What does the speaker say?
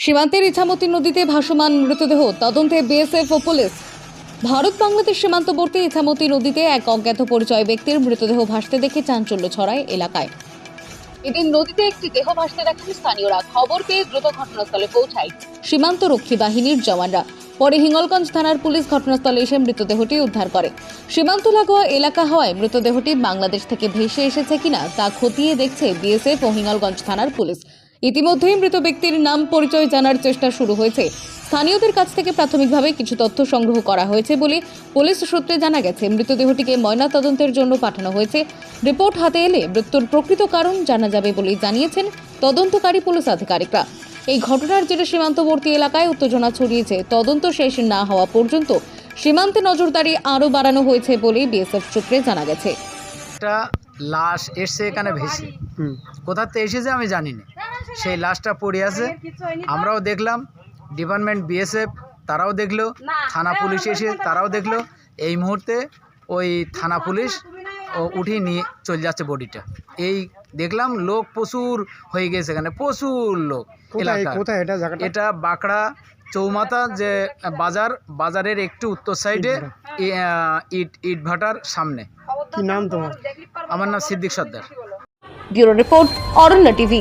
সীমান্তের ইছামতি নদীতে ভাসমান মৃতদেহ তদন্তে বিএসএফ ও পুলিশ। ভারত বাংলাদেশ সীমান্তবর্তী ইছামতি নদীতে এক অজ্ঞাত পরিচয় ব্যক্তির মৃতদেহ ভাসতে দেখে চাঞ্চল্য ছড়ায় এলাকায়। এদিন নদীতে একটি দেহ ভাসতে দেখেন স্থানীয়রা। খবর পেয়ে দ্রুত ঘটনাস্থলে পৌঁছায় সীমান্ত রক্ষী বাহিনীর জওয়ানরা। পরে হিঙ্গলগঞ্জ থানার পুলিশ ঘটনাস্থলে এসে মৃতদেহটি উদ্ধার করে। সীমান্ত লাগোয়া এলাকা হওয়ায় মৃতদেহটি বাংলাদেশ থেকে ভেসে এসেছে কিনা তা খতিয়ে দেখছে বিএসএফ ও হিঙ্গলগঞ্জ থানার পুলিশ। ইতিমধ্যেই মৃত ব্যক্তির নাম পরিচয় জানার চেষ্টা শুরু হয়েছে। স্থানীয়দের কাছ থেকে প্রাথমিকভাবে কিছু তথ্য সংগ্রহ করা হয়েছে বলে পুলিশ সূত্রে জানা গেছে। মৃতদেহটিকে ময়নাতদন্তের জন্য পাঠানো হয়েছে। রিপোর্ট হাতে এলে মৃত্যুর প্রকৃত কারণ জানা যাবে বলে জানিয়েছেন তদন্তকারী পুলিশ আধিকারিকরা। এই ঘটনার জেরে সীমান্তবর্তী এলাকায় উত্তেজনা ছড়িয়েছে। তদন্ত শেষ না হওয়া পর্যন্ত সীমান্তে নজরদারি আরও বাড়ানো হয়েছে বলে বিএসএফ সূত্রে জানা গেছে। একটা লাশ এসছে এখানে ভেসে, কোথাতে এসেছে আমি জানি না। সেই লাশটা পড়ে আছে, আমরাও দেখলাম, ডিপার্টমেন্ট বিএসএফ তারাও দেখলো, থানা পুলিশ এসে তারাও দেখলো। এই মুহূর্তে ওই থানা পুলিশ উঠিয়ে নিয়ে চলে যাচ্ছে বডিটা। এই দেখলাম লোক প্রচুর হয়ে গেছে, এখানে প্রচুর লোক। কোথায় এটা জায়গাটা? এটা বাঁকড়া চৌমাথা যে বাজারের একটু উত্তর সাইডে ইট ভাটার সামনে। কি নাম তোমার? আমার নাম সিদ্দিক সর্দার। ব্যুরো রিপোর্ট, অরণ্য টিভি।